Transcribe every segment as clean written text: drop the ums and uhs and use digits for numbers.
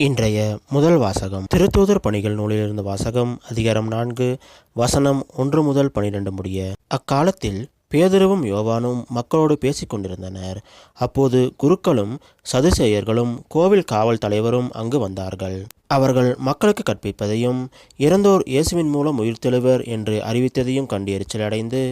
இன்றைய முதல் வாசகம் திருத்தூதர் பணிகள் நூலிலிருந்து வாசகம். அதிகாரம் 4 வசனம் 1 முதல் 12 முடிய. அக்காலத்தில் பேதுருவும் யோவானும் மக்களோடு பேசிக் கொண்டிருந்தனர். அப்போது குருக்களும் சதுசேயர்களும் கோவில் காவல் தலைவரும் அங்கு வந்தார்கள். அவர்கள் மக்களுக்கு கற்பிப்பதையும் இறந்தோர் இயேசுவின் மூலம் உயிர்த்தெழுவர் என்று அறிவித்ததையும் கண்டு எரிச்சலடைந்து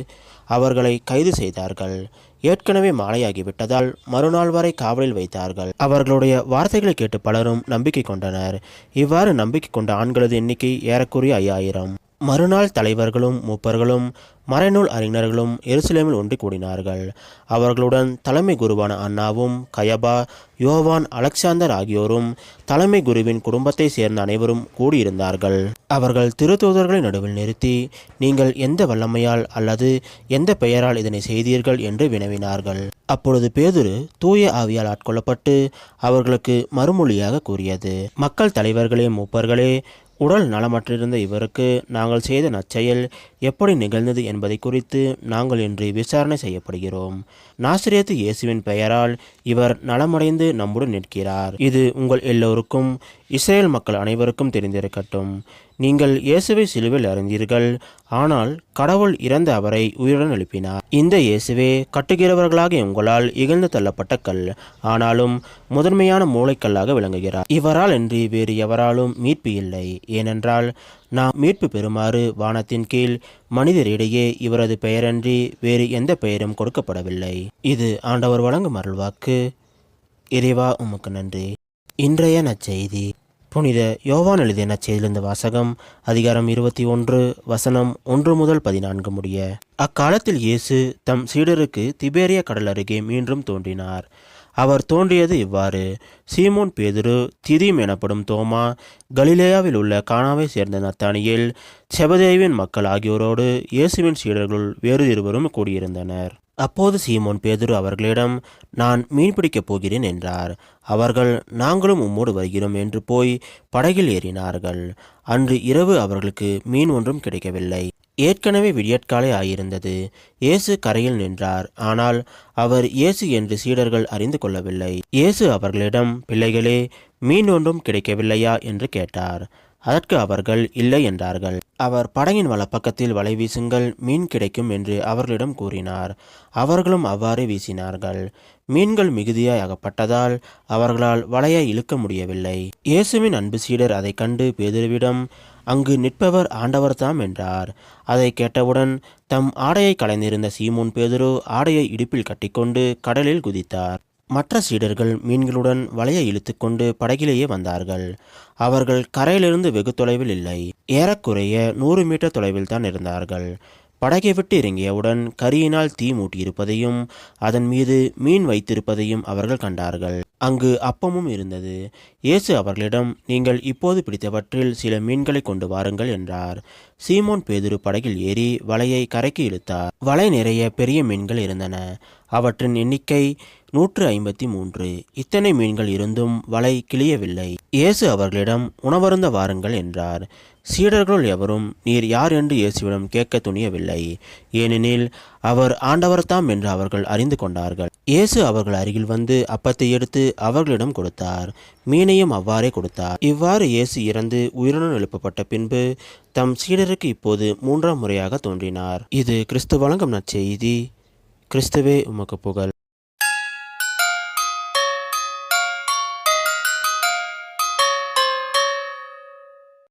அவர்களை கைது செய்தார்கள். ஏற்கனவே மாலையாகிவிட்டதால் மறுநாள் வரை காவலில் வைத்தார்கள். அவர்களுடைய வார்த்தைகளை கேட்டு பலரும் நம்பிக்கை கொண்டனர். இவ்வாறு நம்பிக்கை கொண்ட ஆண்களது எண்ணிக்கை ஏறக்குறைய 5000. மறுநாள் தலைவர்களும் மூப்பர்களும் மறைநூல் அறிஞர்களும் எருசலேமில் ஒன்று கூடினார்கள். அவர்களுடன் தலைமை குருவான அன்னாவும் கயபா, யோவான், அலெக்சாந்தர் ஆகியோரும் தலைமை குருவின் குடும்பத்தை சேர்ந்த அனைவரும் கூடியிருந்தார்கள். அவர்கள் திருத்தூதர்களை நடுவில் நிறுத்தி, நீங்கள் எந்த வல்லமையால் அல்லது எந்த பெயரால் இதனை செய்தீர்கள் என்று வினவினார்கள். அப்பொழுது பேதுரு தூய ஆவியால் ஆட்கொள்ளப்பட்டு அவர்களுக்கு மறுமொழியாக கூறியது, மக்கள் தலைவர்களே, மூப்பர்களே, உடல் நலமற்றிருந்த இவருக்கு நாங்கள் செய்த நற்செயல் எப்படி நிகழ்ந்தது என்பதை குறித்து நாங்கள் இன்று விசாரணை செய்யப்படுகிறோம். நாசரேத்து இயேசுவின் பெயரால் இவர் நலமடைந்து நம்முடன் நிற்கிறார். இது உங்கள் எல்லோருக்கும் இஸ்ரேல் மக்கள் அனைவருக்கும் தெரிந்திருக்கட்டும். நீங்கள் இயேசுவை சிலுவையில் அறிந்தீர்கள், ஆனால் கடவுள் இறந்த அவரை உயிருடன் எழுப்பினார். இந்த இயேசுவே கட்டுகிறவர்களாக உங்களால் இகழ்ந்து தள்ளப்பட்ட கல், ஆனாலும் முதன்மையான மூளைக்கல்லாக விளங்குகிறார். இவரால் இன்றி வேறு எவராலும் மீட்பு இல்லை. ஏனென்றால் நாம் மீட்பு பெறுமாறு வானத்தின் கீழ் மனிதரிடையே இவரது பெயரன்றி வேறு எந்த பெயரும் கொடுக்கப்படவில்லை. இது ஆண்டவர் வழங்கும் அருள்வாக்கு. இறைவா உமக்கு நன்றி. இன்றைய நற்செய்தி புனித யோவான் எழுதிய நற்செய்தியிலிருந்து வாசகம். அதிகாரம் 21 வசனம் 1 முதல் 14 முடிய. அக்காலத்தில் இயேசு தம் சீடருக்கு திபேரியா கடல் அருகே மீண்டும் தோன்றினார். அவர் தோன்றியது இவ்வாறு: சீமோன் பேதுரு, திதீம் எனப்படும் தோமா, கலிலேயாவில் உள்ள கானாவை சேர்ந்த நத்தானியேல், செபதேயுவின் மக்கள் ஆகியோரோடு இயேசுவின் சீடர்களுள் வேறு இருவரும் கூடியிருந்தனர். அப்போது சீமோன் பேதுரு அவர்களிடம், நான் மீன்பிடிக்கப் போகிறேன் என்றார். அவர்கள், நாங்களும் உம்மோடு வருகிறோம் என்று போய் படகில் ஏறினார்கள். அன்று இரவு அவர்களுக்கு மீன் ஒன்றும் கிடைக்கவில்லை. ஏற்கனவே விடியற்காலை ஆயிருந்தது. இயேசு கரையில் நின்றார். ஆனால் அவர் இயேசு என்று சீடர்கள் அறிந்து கொள்ளவில்லை. இயேசு அவர்களிடம், பிள்ளைகளே, மீன் ஒன்றும் கிடைக்கவில்லையா என்று கேட்டார். அதற்கு அவர்கள் இல்லை என்றார்கள். அவர் படகின் வலப்பக்கத்தில் வலை வீசுங்கள், மீன் கிடைக்கும் என்று அவர்களிடம் கூறினார். அவர்களும் அவ்வாறு வீசினார்கள். மீன்கள் மிகுதியாய் அகப்பட்டதால் அவர்களால் வலையை இழுக்க முடியவில்லை. இயேசுவின் அன்பு சீடர் அதை கண்டு பேதுருவிடம், அங்கு நிற்பவர் ஆண்டவர்தாம் என்றார். அதை கேட்டவுடன் தம் ஆடையை களைந்திருந்த சீமோன் பேதுரு ஆடையை இடுப்பில் கட்டிக்கொண்டு கடலில் குதித்தார். மற்ற சீடர்கள் மீன்களுடன் வலையை இழுத்துக்கொண்டு படகிலேயே வந்தார்கள். அவர்கள் கரையிலிருந்து வெகு தொலைவில் இல்லை. ஏறக்குறைய 100 மீட்டர் தொலைவில் தான் இருந்தார்கள். படகை விட்டு இறங்கியவுடன் கரியினால் தீ மூட்டியிருப்பதையும் அதன் மீது மீன் வைத்திருப்பதையும் அவர்கள் கண்டார்கள். அங்கு அப்பமும் இருந்தது. இயேசு அவர்களிடம், நீங்கள் இப்போது பிடித்தவற்றில் சில மீன்களை கொண்டு வாருங்கள் என்றார். சீமோன் பேதுரு படகில் ஏறி வலையை கரைக்கு இழுத்தார். வலை நிறைய பெரிய மீன்கள் இருந்தன. அவற்றின் எண்ணிக்கை 153. இத்தனை மீன்கள் இருந்தும் வலை கிளியவில்லை. இயேசு அவர்களிடம், உணவருந்த வாருங்கள் என்றார். சீடர்கள் எவரும் நீர் யார் என்று இயேசுவிடம் கேட்க துணியவில்லை. ஏனெனில் அவர் ஆண்டவர்தாம் என்று அவர்கள் அறிந்து கொண்டார்கள். இயேசு அவர்கள் அருகில் வந்து அப்பத்தை எடுத்து அவர்களிடம் கொடுத்தார். மீனையும் அவ்வாறே கொடுத்தார். இவ்வாறு இயேசு இறந்து உயிருடன் எழுப்பப்பட்ட பின்பு தம் சீடருக்கு இப்போது 3ஆம் முறையாக தோன்றினார். இது கிறிஸ்து வழங்கும் நற்செய்தி. கிறிஸ்துவே உமக்கு புகழ்.